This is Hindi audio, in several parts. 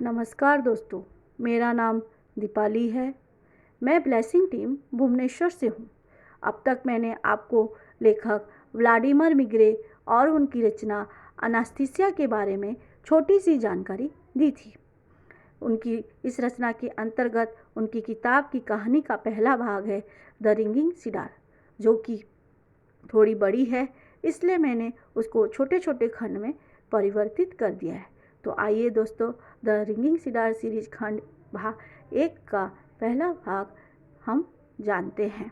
नमस्कार दोस्तों, मेरा नाम दीपाली है। मैं ब्लेसिंग टीम भुवनेश्वर से हूँ। अब तक मैंने आपको लेखक व्लादिमीर मिग्रे और उनकी रचना अनास्थीसिया के बारे में छोटी सी जानकारी दी थी। उनकी इस रचना के अंतर्गत उनकी किताब की कहानी का पहला भाग है द रिंगिंग सिडार, जो कि थोड़ी बड़ी है, इसलिए मैंने उसको छोटे छोटे खंड में परिवर्तित कर दिया है। तो आइए दोस्तों, द रिंगिंग सिडार सीरीज खंड भाग 1 का पहला भाग हम जानते हैं।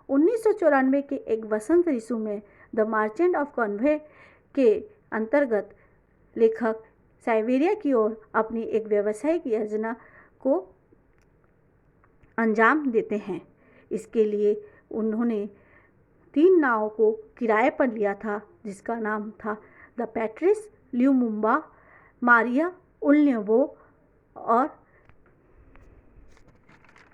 1994 के एक वसंत ऋतु में द मर्चेंट ऑफ कॉन्वे के अंतर्गत लेखक साइबेरिया की ओर अपनी एक व्यावसायिक योजना को अंजाम देते हैं। इसके लिए उन्होंने 3 नावों को किराए पर लिया था, जिसका नाम था द पैट्रिस ल्यूमुम्बा, मारिया उल्नेवो और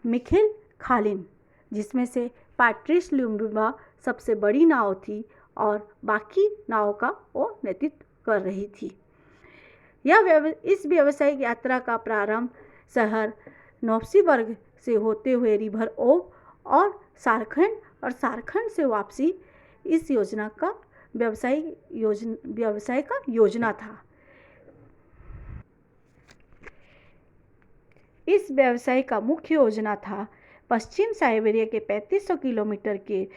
मिखेल खालिन, जिसमें से पैट्रिस ल्यूमुम्बा सबसे बड़ी नाव थी और बाकी नावों का वो नेतृत्व कर रही थी। इस व्यावसायिक यात्रा का प्रारंभ शहर नोव्सिबर्ग से होते हुए रिवर ओब और सारखंड से वापसी इस योजना का व्यवसाय का योजना था। इस व्यवसाय का मुख्य योजना था पश्चिम साइबेरिया के 3500 किलोमीटर के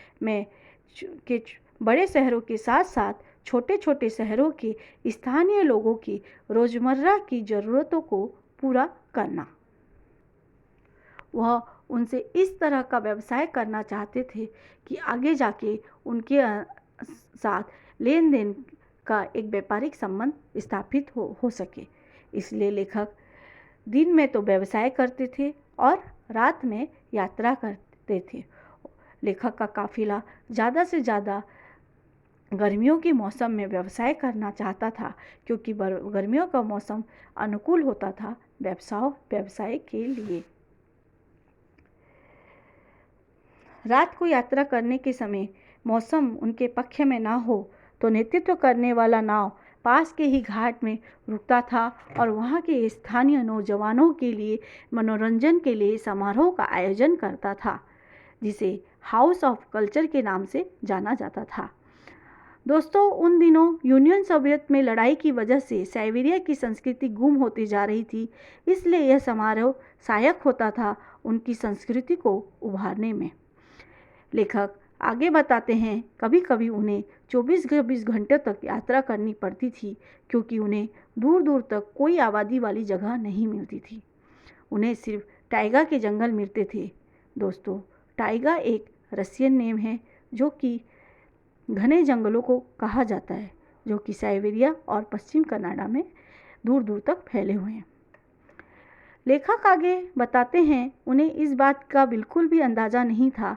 बड़े शहरों के साथ साथ छोटे छोटे शहरों के स्थानीय लोगों की रोजमर्रा की ज़रूरतों को पूरा करना। वह उनसे इस तरह का व्यवसाय करना चाहते थे कि आगे जाके उनके साथ लेन देन का एक व्यापारिक संबंध स्थापित हो सके। इसलिए लेखक दिन में तो व्यवसाय करते थे और रात में यात्रा करते थे। लेखक का काफिला ज़्यादा से ज़्यादा गर्मियों के मौसम में व्यवसाय करना चाहता था, क्योंकि गर्मियों का मौसम अनुकूल होता था व्यवसाय के लिए। रात को यात्रा करने के समय मौसम उनके पक्ष में ना हो तो नेतृत्व करने वाला नाव पास के ही घाट में रुकता था और वहाँ के स्थानीय नौजवानों के लिए मनोरंजन के लिए समारोह का आयोजन करता था, जिसे हाउस ऑफ कल्चर के नाम से जाना जाता था। दोस्तों, उन दिनों यूनियन सोवियत में लड़ाई की वजह से साइबेरिया की संस्कृति गुम होती जा रही थी, इसलिए यह समारोह सहायक होता था उनकी संस्कृति को उभारने में। लेखक आगे बताते हैं, कभी कभी उन्हें 24 घंटे तक यात्रा करनी पड़ती थी, क्योंकि उन्हें दूर दूर तक कोई आबादी वाली जगह नहीं मिलती थी। उन्हें सिर्फ टाइगा के जंगल मिलते थे। दोस्तों, टाइगा एक रशियन नेम है जो कि घने जंगलों को कहा जाता है, जो कि साइबेरिया और पश्चिम कनाडा में दूर दूर तक फैले हुए हैं। लेखक आगे बताते हैं, उन्हें इस बात का बिल्कुल भी अंदाज़ा नहीं था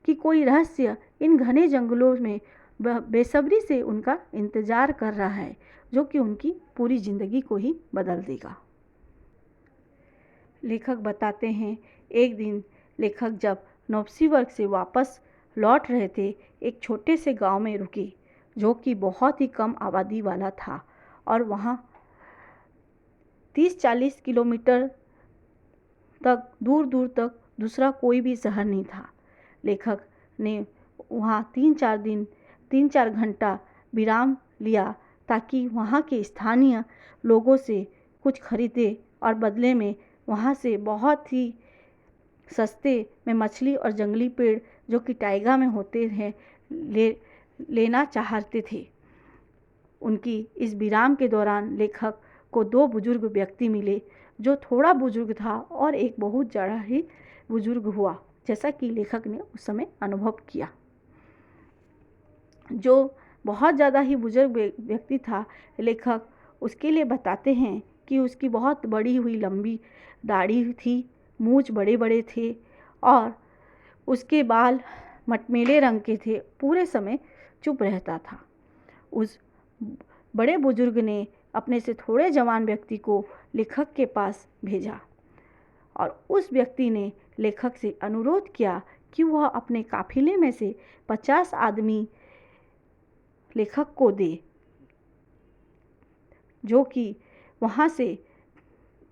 कि कोई रहस्य इन घने जंगलों में बेसब्री से उनका इंतज़ार कर रहा है, जो कि उनकी पूरी ज़िंदगी को ही बदल देगा। लेखक बताते हैं, एक दिन लेखक जब नोव्सिबर्ग से वापस लौट रहे थे, एक छोटे से गांव में रुके, जो कि बहुत ही कम आबादी वाला था और वहाँ 30-40 किलोमीटर तक दूर तक दूसरा कोई भी शहर नहीं था। लेखक ने वहाँ 3-4 घंटा विराम लिया ताकि वहाँ के स्थानीय लोगों से कुछ खरीदे और बदले में वहाँ से बहुत ही सस्ते में मछली और जंगली पेड़, जो कि टाइगा में होते हैं, लेना चाहते थे। उनकी इस विराम के दौरान लेखक को 2 बुजुर्ग व्यक्ति मिले, जो थोड़ा बुजुर्ग था और एक बहुत ज़्यादा ही बुजुर्ग हुआ, जैसा कि लेखक ने उस समय अनुभव किया। जो बहुत ज़्यादा ही बुजुर्ग व्यक्ति था, लेखक उसके लिए बताते हैं कि उसकी बहुत बड़ी हुई लंबी दाढ़ी थी, मूंछ बड़े बड़े थे और उसके बाल मटमैले रंग के थे, पूरे समय चुप रहता था। उस बड़े बुजुर्ग ने अपने से थोड़े जवान व्यक्ति को लेखक के पास भेजा और उस व्यक्ति ने लेखक से अनुरोध किया कि वह अपने काफिले में से 50 आदमी लेखक को दे, जो कि वहाँ से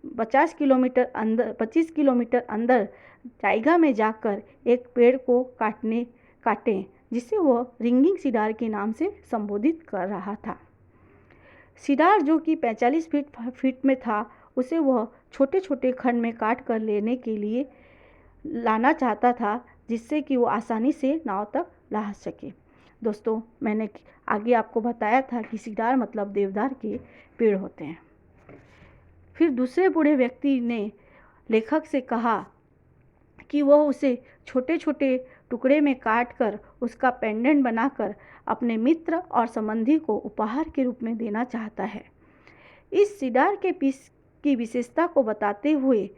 25 किलोमीटर अंदर टाइगा में जाकर एक पेड़ को काटें जिसे वह रिंगिंग सिडार के नाम से संबोधित कर रहा था। सिडार जो कि 45 फीट में था, उसे वह छोटे छोटे खंड में काट कर लेने के लिए लाना चाहता था, जिससे कि वो आसानी से नाव तक ला सके। दोस्तों, मैंने आगे आपको बताया था कि सिडार मतलब देवदार के पेड़ होते हैं। फिर दूसरे बूढ़े व्यक्ति ने लेखक से कहा कि वह उसे छोटे छोटे टुकड़े में काट कर उसका पेंडेंट बनाकर अपने मित्र और संबंधी को उपहार के रूप में देना चाहता है। इस सिडार के पीस की विशेषता को बताते हुए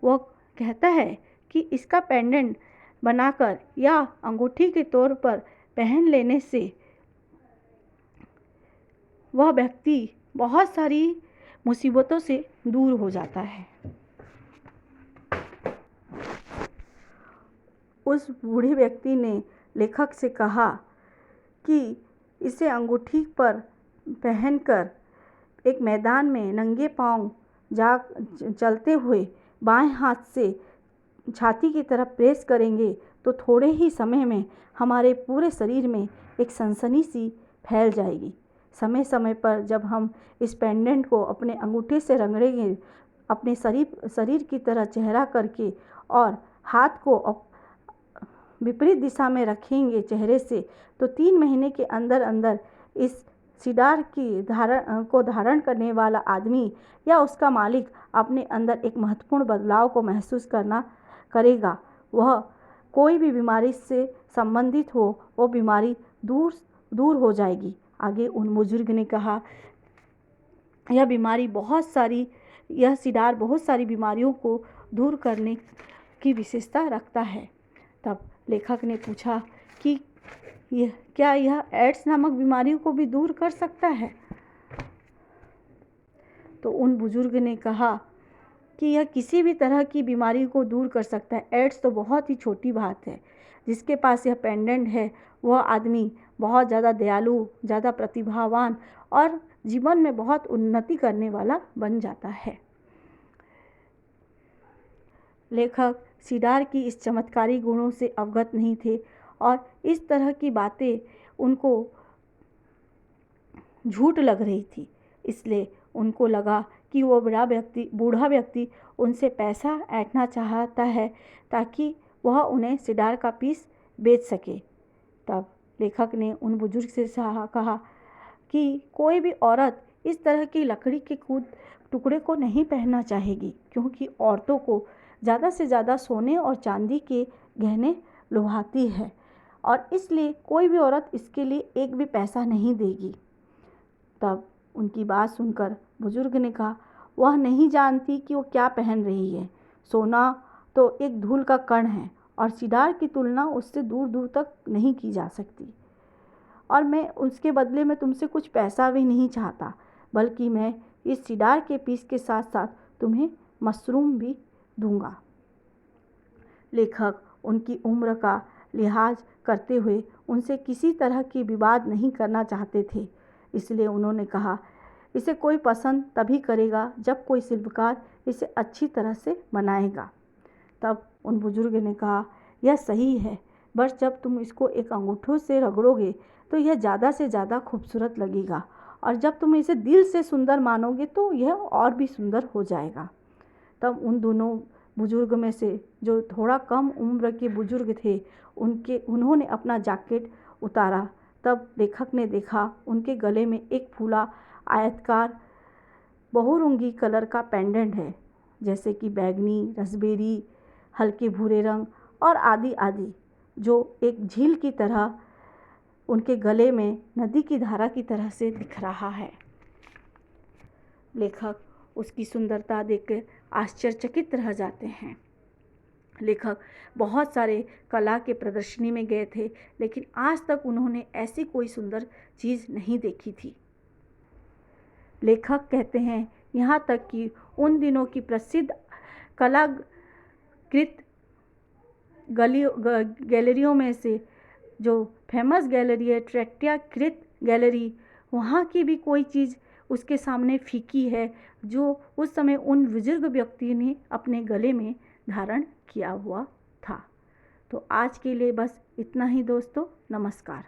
वह कहता है कि इसका पेंडेंट बनाकर या अंगूठी के तौर पर पहन लेने से वह व्यक्ति बहुत सारी मुसीबतों से दूर हो जाता है। उस बूढ़े व्यक्ति ने लेखक से कहा कि इसे अंगूठी पर पहनकर एक मैदान में नंगे पांव चलते हुए बाएं हाथ से छाती की तरफ प्रेस करेंगे तो थोड़े ही समय में हमारे पूरे शरीर में एक सनसनी सी फैल जाएगी। समय समय पर जब हम इस पेंडेंट को अपने अंगूठे से रगड़ेंगे, अपने शरीर की तरह चेहरा करके और हाथ को विपरीत दिशा में रखेंगे चेहरे से, तो 3 महीने के अंदर अंदर इस सिडार की धारण करने वाला आदमी या उसका मालिक अपने अंदर एक महत्वपूर्ण बदलाव को महसूस करेगा। वह कोई भी बीमारी से संबंधित हो, वो बीमारी दूर हो जाएगी। आगे उन बुजुर्ग ने कहा, यह सिडार बहुत सारी बीमारियों को दूर करने की विशेषता रखता है। तब लेखक ने पूछा कि क्या यह एड्स नामक बीमारियों को भी दूर कर सकता है? तो उन बुजुर्ग ने कहा कि यह किसी भी तरह की बीमारी को दूर कर सकता है। एड्स तो बहुत ही छोटी बात है। जिसके पास यह पेंडेंट है वह आदमी बहुत ज़्यादा दयालु, ज़्यादा प्रतिभावान और जीवन में बहुत उन्नति करने वाला बन जाता है। लेखक सिडार की इस चमत्कारी गुणों से अवगत नहीं थे और इस तरह की बातें उनको झूठ लग रही थी। इसलिए उनको लगा कि वो बूढ़ा व्यक्ति उनसे पैसा ऐंठना चाहता है ताकि वह उन्हें सिडार का पीस बेच सके। तब लेखक ने उन बुजुर्ग से कहा कि कोई भी औरत इस तरह की लकड़ी के टुकड़े को नहीं पहनना चाहेगी, क्योंकि औरतों को ज़्यादा से ज़्यादा सोने और चांदी के गहने लुभाती है और इसलिए कोई भी औरत इसके लिए एक भी पैसा नहीं देगी। तब उनकी बात सुनकर बुजुर्ग ने कहा, वह नहीं जानती कि वो क्या पहन रही है। सोना तो एक धूल का कण है और सिडार की तुलना उससे दूर दूर तक नहीं की जा सकती। और मैं उसके बदले में तुमसे कुछ पैसा भी नहीं चाहता, बल्कि मैं इस सिडार के पीस के साथ साथ तुम्हें मशरूम भी दूंगा। लेखक उनकी उम्र का लिहाज करते हुए उनसे किसी तरह की विवाद नहीं करना चाहते थे, इसलिए उन्होंने कहा, इसे कोई पसंद तभी करेगा जब कोई शिल्पकार इसे अच्छी तरह से बनाएगा। तब उन बुजुर्ग ने कहा, यह सही है, बस जब तुम इसको एक अंगूठों से रगड़ोगे तो यह ज़्यादा से ज़्यादा खूबसूरत लगेगा और जब तुम इसे दिल से सुंदर मानोगे तो यह और भी सुंदर हो जाएगा। तब उन दोनों बुजुर्ग में से जो थोड़ा कम उम्र के बुजुर्ग थे उन्होंने अपना जैकेट उतारा। तब लेखक ने देखा उनके गले में एक फूला आयताकार बहुरंगी कलर का पेंडेंट है, जैसे कि बैगनी, रसबेरी, हल्के भूरे रंग और आदि आदि, जो एक झील की तरह उनके गले में नदी की धारा की तरह से दिख रहा है। लेखक उसकी सुंदरता देखकर आश्चर्यचकित रह जाते हैं। लेखक बहुत सारे कला के प्रदर्शनी में गए थे, लेकिन आज तक उन्होंने ऐसी कोई सुंदर चीज़ नहीं देखी थी। लेखक कहते हैं, यहाँ तक कि उन दिनों की प्रसिद्ध कलाकृत गैलरियों में से जो फेमस गैलरी है, ट्रैक्टिया कृत गैलरी, वहाँ की भी कोई चीज़ उसके सामने फीकी है जो उस समय उन बुजुर्ग व्यक्ति ने अपने गले में धारण किया हुआ था। तो आज के लिए बस इतना ही दोस्तों, नमस्कार।